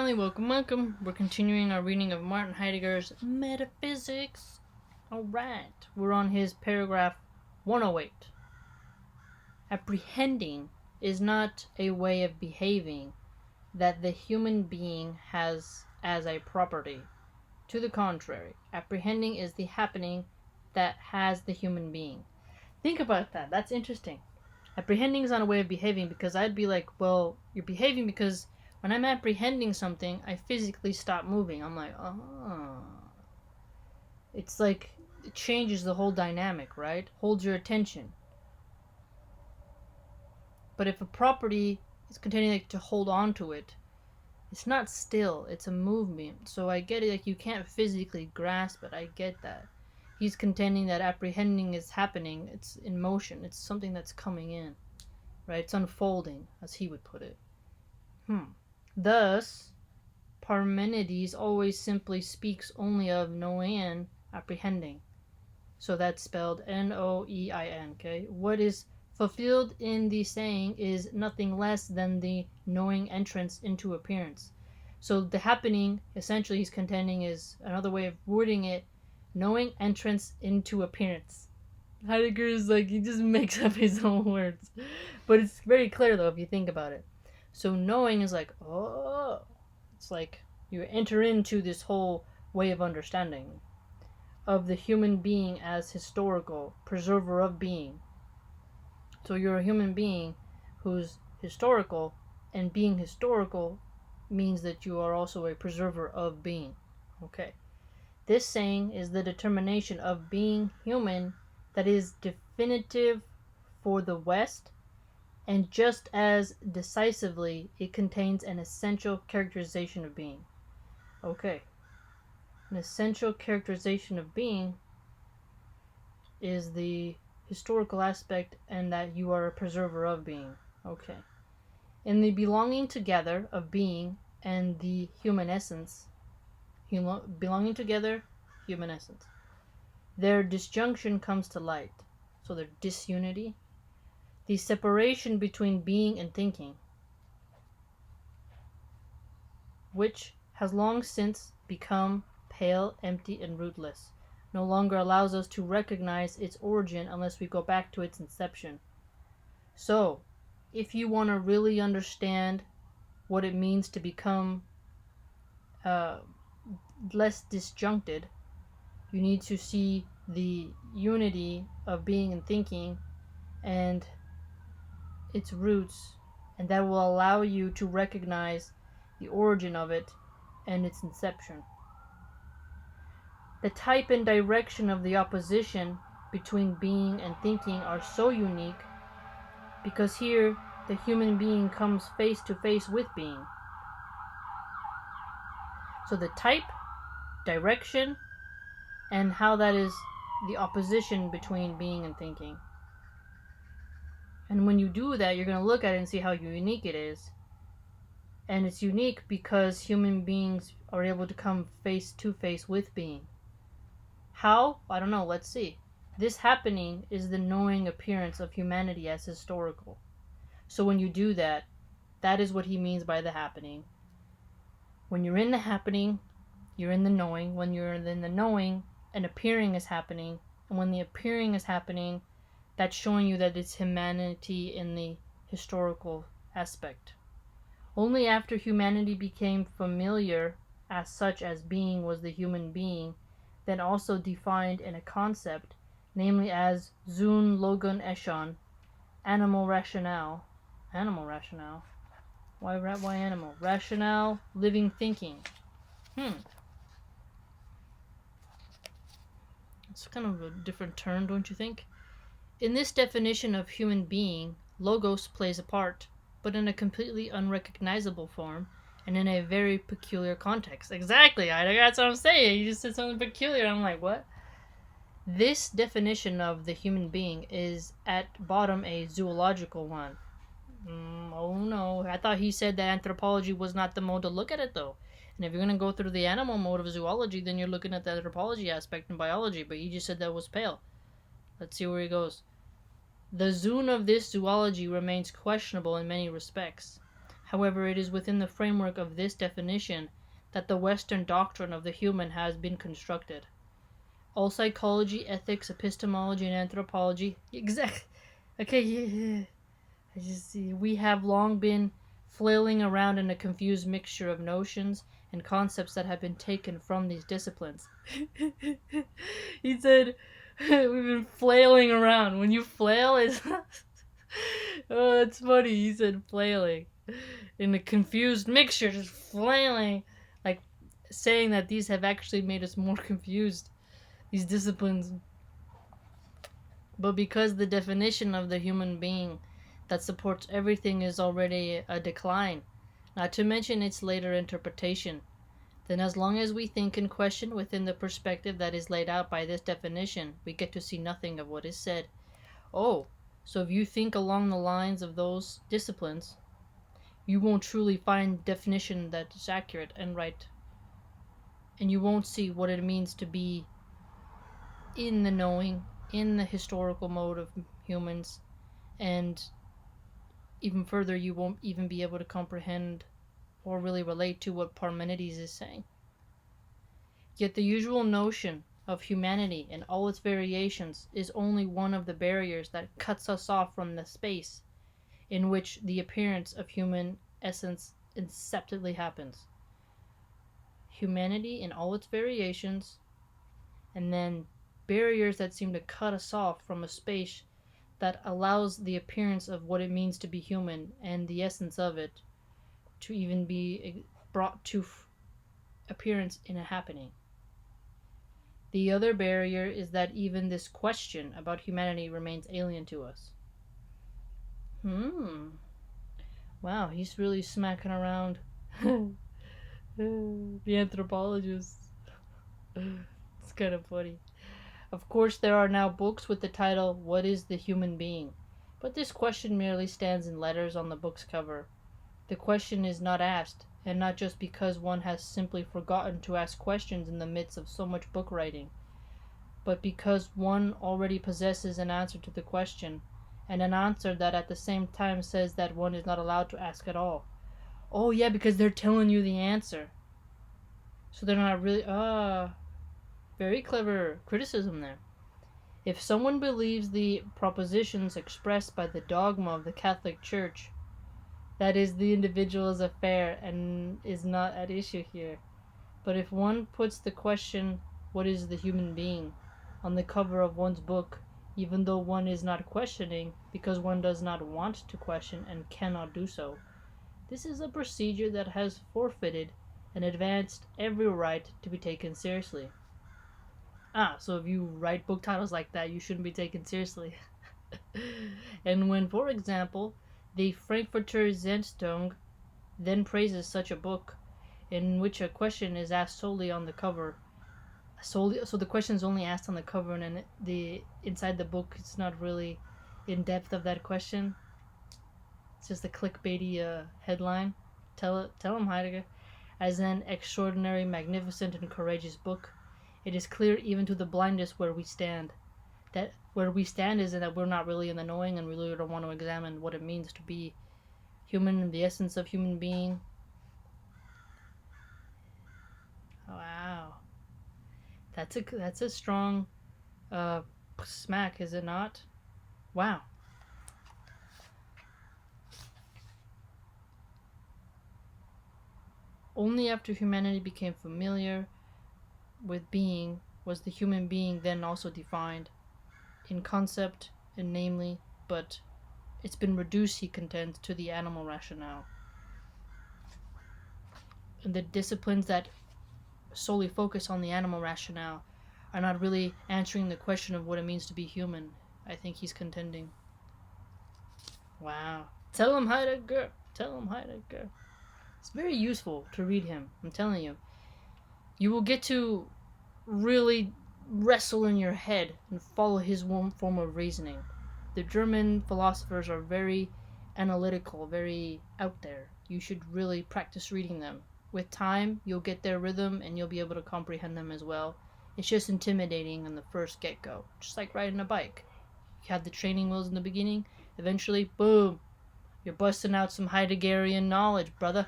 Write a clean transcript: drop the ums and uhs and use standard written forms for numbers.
family, welcome. We're continuing our reading of Martin Heidegger's Metaphysics. Alright, we're on his paragraph 108. Apprehending is not a way of behaving that the human being has as a property. To the contrary, apprehending is the happening that has the human being. Think about that. That's interesting. Apprehending is not a way of behaving, because I'd be like, well, you're behaving because when I'm apprehending something, I physically stop moving. I'm like, oh. It's like, it changes the whole dynamic, right? Holds your attention. But if a property is continuing like, to hold on to it, it's not still, it's a movement. So I get it, like you can't physically grasp it. I get that. He's contending that apprehending is happening. It's in motion. It's something that's coming in, right? It's unfolding, as he would put it. Thus, Parmenides always simply speaks only of knowing, apprehending. So that's spelled Noein, okay? What is fulfilled in the saying is nothing less than the knowing entrance into appearance. So the happening, essentially he's contending, is another way of wording it, knowing entrance into appearance. Heidegger is like, he just makes up his own words. But it's very clear though if you think about it. So knowing is like, oh, it's like you enter into this whole way of understanding of the human being as historical, preserver of being. So you're a human being who's historical, and being historical means that you are also a preserver of being. Okay. This saying is the determination of being human that is definitive for the West, and just as decisively it contains an essential characterization of being. Okay. An essential characterization of being is the historical aspect, and that you are a preserver of being. Okay. In the belonging together of being and the human essence, belonging together, human essence, their disjunction comes to light. So their disunity, the separation between being and thinking, which has long since become pale, empty, and rootless, no longer allows us to recognize its origin unless we go back to its inception. So, if you want to really understand what it means to become less disjuncted, you need to see the unity of being and thinking and its roots, and that will allow you to recognize the origin of it and its inception. The type and direction of the opposition between being and thinking are so unique because here the human being comes face to face with being. So the type, direction, and how that is the opposition between being and thinking. And when you do that, you're going to look at it and see how unique it is. And it's unique because human beings are able to come face to face with being. How? I don't know. Let's see. This happening is the knowing appearance of humanity as historical. So when you do that, that is what he means by the happening. When you're in the happening, you're in the knowing. When you're in the knowing, an appearing is happening. And when the appearing is happening, that's showing you that it's humanity in the historical aspect. Only after humanity became familiar as such as being was the human being, then also defined in a concept, namely as Zun Logon Eshon, animal rationale. Animal rationale? Why animal? Rationale, living thinking. It's kind of a different term, don't you think? In this definition of human being, logos plays a part, but in a completely unrecognizable form, and in a very peculiar context. Exactly, that's what I'm saying. You just said something peculiar. I'm like, what? This definition of the human being is at bottom a zoological one. Oh no, I thought he said that anthropology was not the mode to look at it though. And if you're going to go through the animal mode of zoology, then you're looking at the anthropology aspect in biology, but he just said that was pale. Let's see where he goes. The zoon of this zoology remains questionable in many respects. However, it is within the framework of this definition that the Western doctrine of the human has been constructed. All psychology, ethics, epistemology, and anthropology, okay, yeah. I just see we have long been flailing around in a confused mixture of notions and concepts that have been taken from these disciplines. He said, we've been flailing around. When you flail, it's oh, that's funny. He said flailing in a confused mixture, just flailing, like saying that these have actually made us more confused. These disciplines. But because the definition of the human being that supports everything is already a decline, not to mention its later interpretation, then as long as we think and question within the perspective that is laid out by this definition, we get to see nothing of what is said. Oh, so if you think along the lines of those disciplines, you won't truly find definition that is accurate and right. And you won't see what it means to be in the knowing, in the historical mode of humans, and even further, you won't even be able to comprehend or really relate to what Parmenides is saying. Yet the usual notion of humanity in all its variations is only one of the barriers that cuts us off from the space in which the appearance of human essence inceptively happens. Humanity in all its variations, and then barriers that seem to cut us off from a space that allows the appearance of what it means to be human and the essence of it to even be brought to appearance in a happening. The other barrier is that even this question about humanity remains alien to us. Wow, he's really smacking around the anthropologists. It's kind of funny. Of course, there are now books with the title, What is the Human Being? But this question merely stands in letters on the book's cover. The question is not asked, and not just because one has simply forgotten to ask questions in the midst of so much book writing, but because one already possesses an answer to the question, and an answer that at the same time says that one is not allowed to ask at all. Oh yeah, because they're telling you the answer. So they're not really... very clever criticism there. If someone believes the propositions expressed by the dogma of the Catholic Church, that is the individual's affair and is not at issue here. But if one puts the question, what is the human being, on the cover of one's book, even though one is not questioning, because one does not want to question and cannot do so, this is a procedure that has forfeited and advanced every right to be taken seriously. So if you write book titles like that, you shouldn't be taken seriously. And when, for example, the Frankfurter Zeitung then praises such a book, in which a question is asked solely on the cover, so the question is only asked on the cover, and the inside the book it's not really in depth of that question. It's just a clickbaity headline. Tell him, Heidegger, as an extraordinary, magnificent, and courageous book. It is clear even to the blindest where we stand. That where we stand is that we're not really in the knowing, and we really don't want to examine what it means to be human, the essence of human being. Wow, that's a strong smack, is it not? Wow. Only after humanity became familiar with being was the human being then also defined in concept and namely, but it's been reduced, he contends, to the animal rationale. And the disciplines that solely focus on the animal rationale are not really answering the question of what it means to be human, I think he's contending. Wow. Tell him, Heidegger. Tell him, Heidegger. It's very useful to read him, I'm telling you. You will get to really wrestle in your head and follow his form of reasoning. The German philosophers are very analytical, very out there. You should really practice reading them. With time, you'll get their rhythm and you'll be able to comprehend them as well. It's just intimidating in the first get-go, just like riding a bike. You have the training wheels in the beginning, eventually, boom, You're busting out some Heideggerian knowledge, brother.